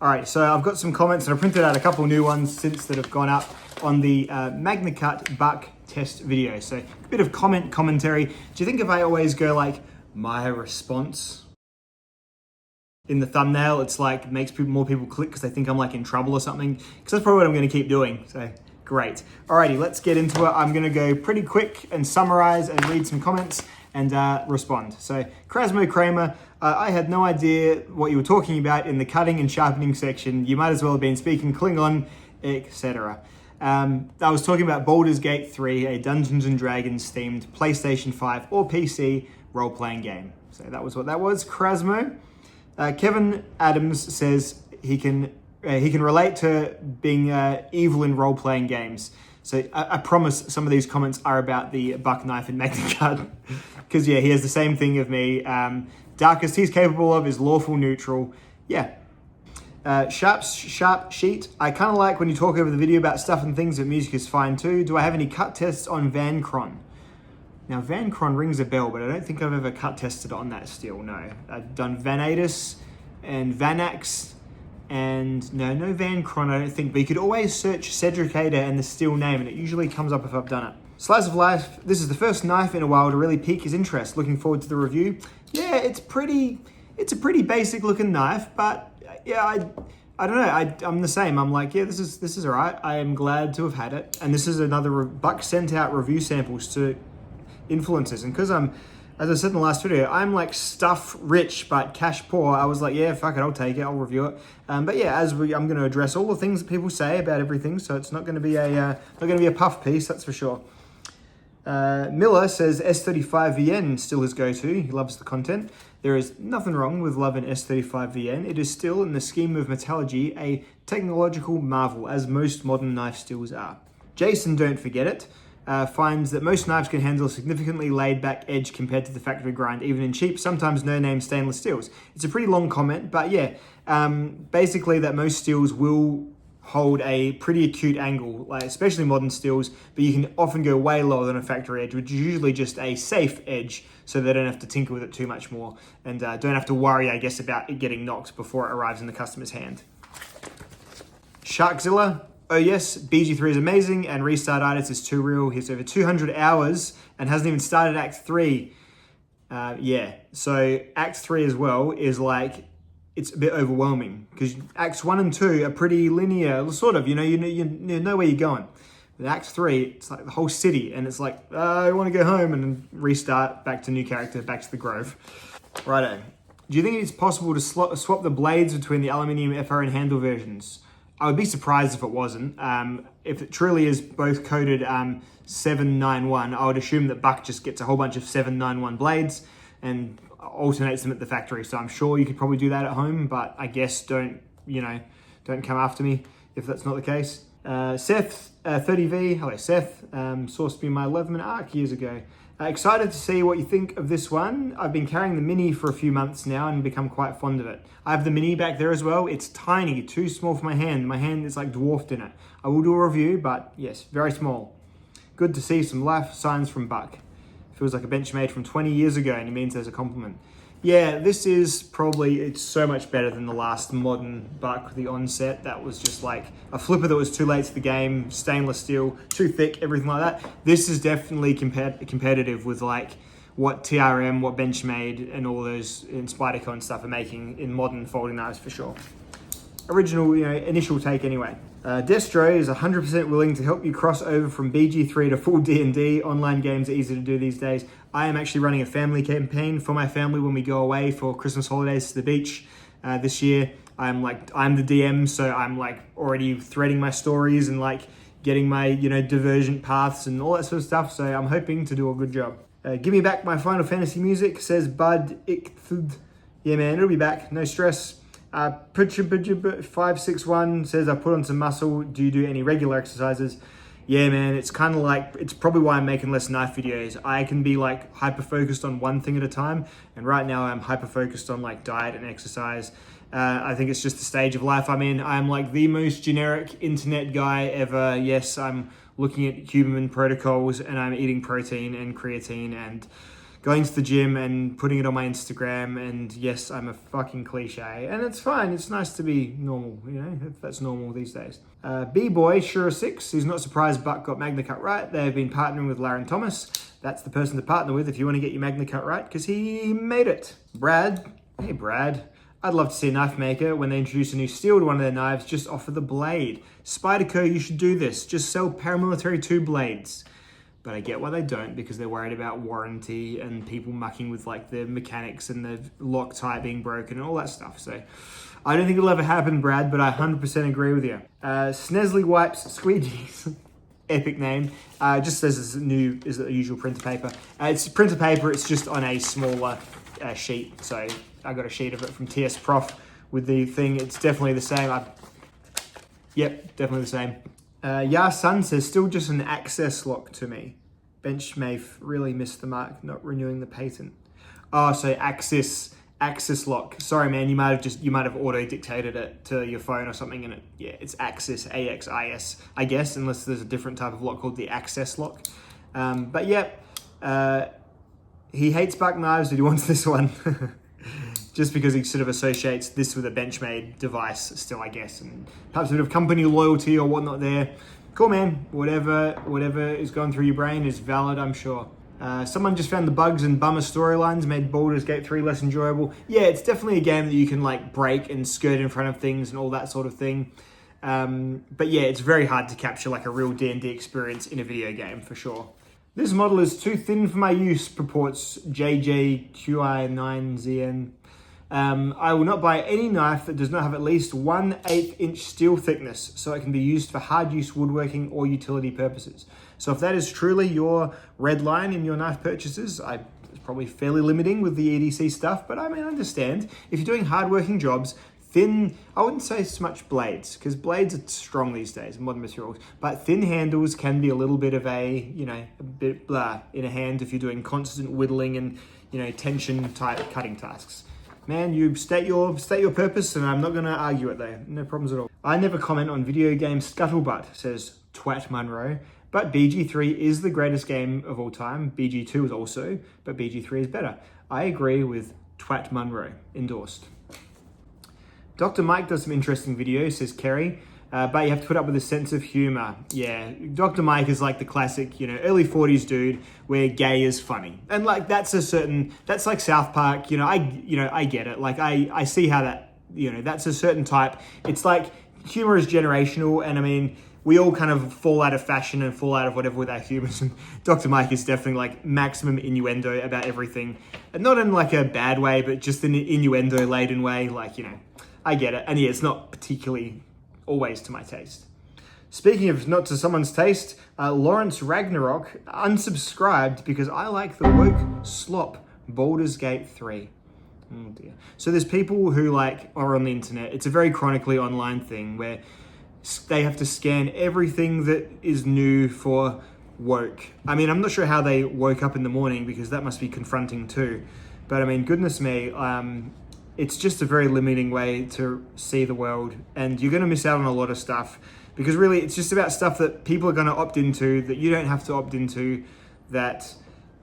All right, so I've got some comments and I printed out a couple new ones since that have gone up on the Magnacut buck test video. So a bit of commentary. Do you think if I always go like my response in the thumbnail, it's like makes more people click because they think I'm like in trouble or something? Because that's probably what I'm going to keep doing. So great. Alrighty, let's get into it. I'm going to go pretty quick and summarize and read some comments and respond. So Krasmo Kramer, I had no idea what you were talking about in the cutting and sharpening section. You might as well have been speaking Klingon, etc. I was talking about Baldur's Gate 3, a Dungeons & Dragons themed PlayStation 5 or PC role-playing game. So that was what that was, Krasmo. Kevin Adams says he can relate to being evil in role-playing games. So I promise some of these comments are about the buck knife and Magnacut. Because yeah, he has the same thing of me. Darkest he's capable of is lawful neutral. Yeah. Sharp Sheet. I kind of like when you talk over the video about stuff and things, but music is fine too. Do I have any cut tests on Van Cron? Now Van Cron rings a bell, but I don't think I've ever cut tested on that steel, no. I've done Vanatus and Vanax, and no Van Cron I don't think, but you could always search Cedric and the steel name and it usually comes up if I've done it. Slice of Life, this is the first knife in a while to really pique his interest. Looking forward to the review. Yeah, it's a pretty basic looking knife, but yeah, I don't know, I'm the same. I'm like, yeah, this is all right. I am glad to have had it. And this is another Buck sent out review samples to influencers. And because as I said in the last video, I'm like stuff rich but cash poor. I was like, yeah, fuck it, I'll take it, I'll review it. But yeah, I'm going to address all the things that people say about everything, so it's not going to be a puff piece, that's for sure. Miller says S35VN still his go-to. He loves the content. There is nothing wrong with loving S35VN. It is still, in the scheme of metallurgy, a technological marvel, as most modern knife steels are. Jason, don't forget it, finds that most knives can handle a significantly laid-back edge compared to the factory grind, even in cheap, sometimes no-name stainless steels. It's a pretty long comment, but yeah, basically that most steels will hold a pretty acute angle, like especially modern steels, but you can often go way lower than a factory edge, which is usually just a safe edge, so they don't have to tinker with it too much more, and don't have to worry, I guess, about it getting knocked before it arrives in the customer's hand. Sharkzilla, oh yes, BG3 is amazing, and Restartitis is too real. He's over 200 hours and hasn't even started Act 3. Yeah, so Act 3 as well is like, it's a bit overwhelming because Acts 1 and 2 are pretty linear, sort of, you know where you're going. But Act 3, it's like the whole city, and it's like, I want to go home and then restart, back to new character, back to the Grove. Righto. Do you think it's possible to swap the blades between the aluminium FRN handle versions? I would be surprised if it wasn't. If it truly is both coded 791, I would assume that Buck just gets a whole bunch of 791 blades and alternates them at the factory. So I'm sure you could probably do that at home, but I guess don't come after me if that's not the case. Seth 30V, hello Seth, sourced me my Leatherman Arc years ago. Excited to see what you think of this one. I've been carrying the Mini for a few months now and become quite fond of it. I have the Mini back there as well. It's tiny, too small for my hand. My hand is like dwarfed in it. I will do a review, but yes, very small. Good to see some life signs from Buck. Feels like a Benchmade from 20 years ago, and he means as a compliment. Yeah, this is probably, it's so much better than the last modern Buck, the Onset. That was just like a flipper that was too late to the game, stainless steel, too thick, everything like that. This is definitely competitive with like what TRM, what Benchmade, and all those in Spyderco and stuff are making in modern folding knives for sure. Original, initial take anyway. Destro is 100% willing to help you cross over from BG3 to full D&D. Online games are easy to do these days. I am actually running a family campaign for my family when we go away for Christmas holidays to the beach this year. I'm the DM, so I'm like already threading my stories and like getting my, divergent paths and all that sort of stuff. So I'm hoping to do a good job. Give me back my Final Fantasy music, says Bud Ickthud. Yeah, man, it'll be back. No stress. 561 says, I put on some muscle. Do you do any regular exercises? Yeah, man, it's kind of like, it's probably why I'm making less knife videos. I can be like hyper focused on one thing at a time. And right now I'm hyper focused on like diet and exercise. I think it's just the stage of life I'm in. I'm like the most generic internet guy ever. Yes, I'm looking at human protocols and I'm eating protein and creatine and going to the gym and putting it on my Instagram. And yes, I'm a fucking cliche, and it's fine. It's nice to be normal, you know, if that's normal these days. B-Boy, Sure6, he's not surprised Buck got Magnacut right. They've been partnering with Laren Thomas. That's the person to partner with if you want to get your Magnacut right, because he made it. Brad, hey Brad. I'd love to see a knife maker, when they introduce a new steel to one of their knives, just offer the blade. Spyderco, you should do this. Just sell paramilitary 2 blades. But I get why they don't, because they're worried about warranty and people mucking with like the mechanics and the Loctite being broken and all that stuff. So I don't think it'll ever happen, Brad, but I 100% agree with you. Snesley Wipes Squeegees. Epic name. Just says it's new, is the usual printer paper. It's printer paper, it's just on a smaller sheet. So I got a sheet of it from TS Prof with the thing. It's definitely the same. Yep, definitely the same. Ya Sun says, still just an access lock to me. Benchmade really missed the mark, not renewing the patent. Oh, so access lock. Sorry, man, you might have auto dictated it to your phone or something, and it's access, AXIS, I guess, unless there's a different type of lock called the access lock. But yeah, he hates Buck knives, but he wants this one. Just because he sort of associates this with a Benchmade device still, I guess, and perhaps a bit of company loyalty or whatnot there. Cool, man. Whatever is going through your brain is valid, I'm sure. Someone just found the bugs and bummer storylines made Baldur's Gate 3 less enjoyable. Yeah, it's definitely a game that you can like break and skirt in front of things and all that sort of thing. But yeah, it's very hard to capture like a real D&D experience in a video game for sure. This model is too thin for my use, purports JJQI9ZN. I will not buy any knife that does not have at least 1/8 inch steel thickness, so it can be used for hard use woodworking or utility purposes. So if that is truly your red line in your knife purchases, it's probably fairly limiting with the EDC stuff, but I mean, I understand. If you're doing hard-working jobs, thin, I wouldn't say so much blades, because blades are strong these days in modern materials, but thin handles can be a little bit of a bit blah in a hand if you're doing constant whittling and, tension type cutting tasks. Man, you state your purpose, and I'm not going to argue it there. No problems at all. I never comment on video game scuttlebutt, says Twat Munro. But BG3 is the greatest game of all time. BG2 is also, but BG3 is better. I agree with Twat Munro. Endorsed. Dr. Mike does some interesting videos, says Kerry. But you have to put up with a sense of humor. Yeah, Dr. Mike is like the classic, early 40s dude where gay is funny. And like, that's like South Park, I get it. Like, I see how that, that's a certain type. It's like humor is generational. And I mean, we all kind of fall out of fashion and fall out of whatever with our humor. And Dr. Mike is definitely like maximum innuendo about everything. And not in like a bad way, but just an innuendo laden way. Like, I get it. And yeah, it's not particularly always to my taste. Speaking of not to someone's taste, Lawrence Ragnarok unsubscribed because I like the woke slop Baldur's Gate 3. Oh dear. So there's people who are on the internet. It's a very chronically online thing where they have to scan everything that is new for woke. I mean, I'm not sure how they woke up in the morning because that must be confronting too. But I mean, goodness me, it's just a very limiting way to see the world, and you're going to miss out on a lot of stuff because really it's just about stuff that people are going to opt into that you don't have to opt into, that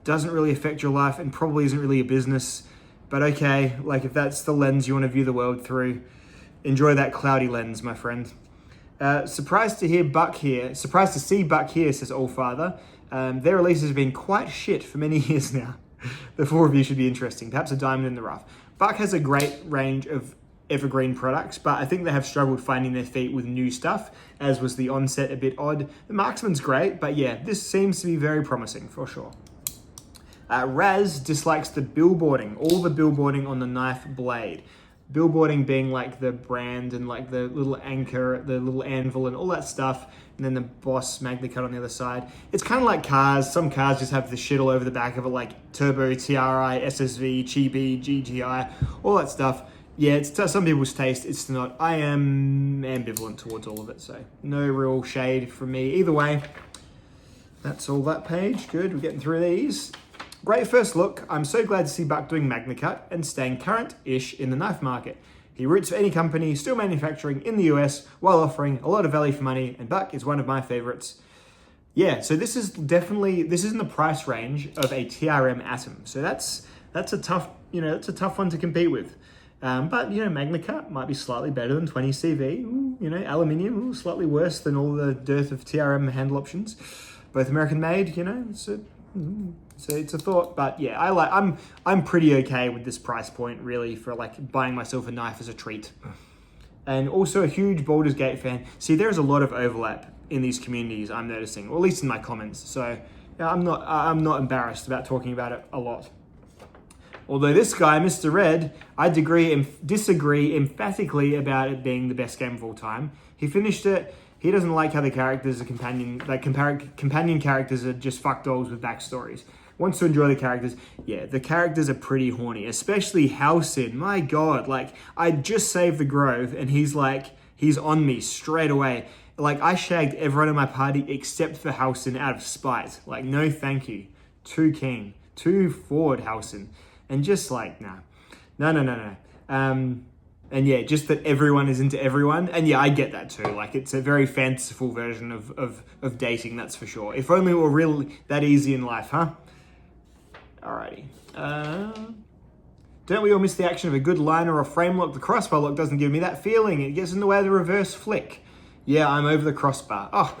doesn't really affect your life and probably isn't really a business. But okay, like if that's the lens you want to view the world through, enjoy that cloudy lens, my friend. Surprised to see Buck here, says Allfather. Their releases have been quite shit for many years now. The full review should be interesting, perhaps a diamond in the rough. Buck has a great range of evergreen products, but I think they have struggled finding their feet with new stuff, as was the Onset a bit odd. The Marksman's great, but yeah, this seems to be very promising for sure. Raz dislikes the billboarding, all the billboarding on the knife blade. Billboarding being like the brand and like the little anchor, the little anvil and all that stuff, and then the Boss Magnacut on the other side. It's kind of like cars. Some cars just have the shit all over the back of it, like Turbo, TRI, SSV, Chibi, GTI, all that stuff. Yeah, it's to some people's taste. It's not. I am ambivalent towards all of it, so no real shade from me either way. That's all that page. Good, we're getting through these. Great first look. I'm so glad to see Buck doing Magnacut and staying current-ish in the knife market. He roots for any company still manufacturing in the US while offering a lot of value for money, and Buck is one of my favorites. yeah, so this is in the price range of a TRM Atom. So that's a tough, that's a tough one to compete with. But Magnacut might be slightly better than 20CV. Ooh, aluminium, slightly worse than all the dearth of TRM handle options. Both American made, so it's a thought. But yeah, I'm pretty okay with this price point, really, for like buying myself a knife as a treat. And also a huge Baldur's Gate fan. See, there's a lot of overlap in these communities, I'm noticing, or at least in my comments. So yeah, I'm not embarrassed about talking about it a lot. Although this guy, Mr. Red, I disagree emphatically about it being the best game of all time. He finished it. He doesn't like how the characters are companion characters are just fuckdolls with backstories. Wants to enjoy the characters. Yeah, the characters are pretty horny, especially Halcyon. My God, like, I just saved the Grove and he's on me straight away. Like, I shagged everyone in my party except for Halcyon out of spite. Like, no thank you. Too keen. Too forward, Halcyon. And just like, nah. No. And yeah, just that everyone is into everyone. And yeah, I get that too. Like, it's a very fanciful version of dating, that's for sure. If only it were really that easy in life, huh? Alrighty. Don't we all miss the action of a good line or a frame lock? The crossbar lock doesn't give me that feeling. It gets in the way of the reverse flick. Yeah, I'm over the crossbar. Oh,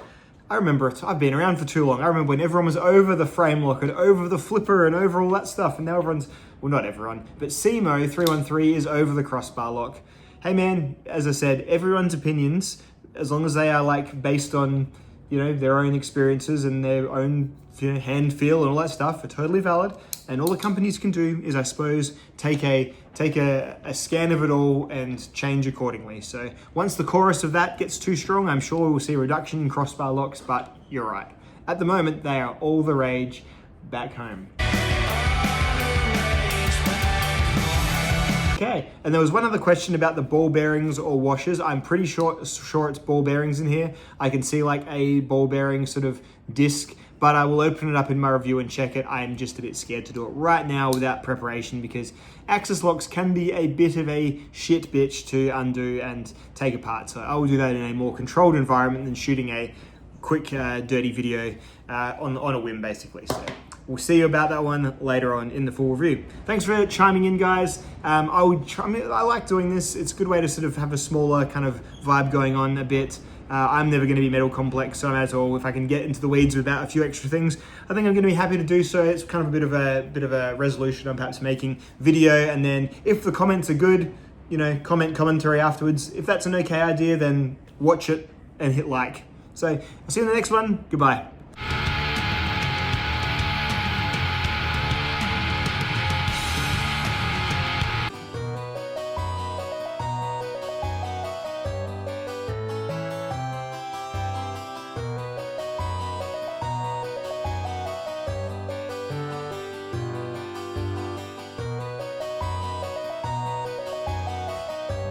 I remember it. I've been around for too long. I remember when everyone was over the frame lock and over the flipper and over all that stuff. And now everyone's, well, not everyone, but Simo313 is over the crossbar lock. Hey man, as I said, everyone's opinions, as long as they are like based on, their own experiences and their own hand feel and all that stuff, are totally valid. And all the companies can do is, I suppose, take a scan of it all and change accordingly. So once the chorus of that gets too strong, I'm sure we'll see a reduction in crossbar locks, but you're right. At the moment, they are all the rage back home. Okay, and there was one other question about the ball bearings or washers. I'm pretty sure it's ball bearings in here. I can see like a ball bearing sort of disc, but I will open it up in my review and check it. I am just a bit scared to do it right now without preparation because access locks can be a bit of a shit bitch to undo and take apart. So I will do that in a more controlled environment than shooting a quick, dirty video on a whim, basically. So we'll see you about that one later on in the full review. Thanks for chiming in, guys. I like doing this. It's a good way to sort of have a smaller kind of vibe going on a bit. I'm never going to be metal complex, so I might as well, if I can get into the weeds without a few extra things, I think I'm going to be happy to do so. It's kind of a bit of a resolution I'm perhaps making video, and then if the comments are good, commentary afterwards. If that's an okay idea, then watch it and hit like. So I'll see you in the next one. Goodbye.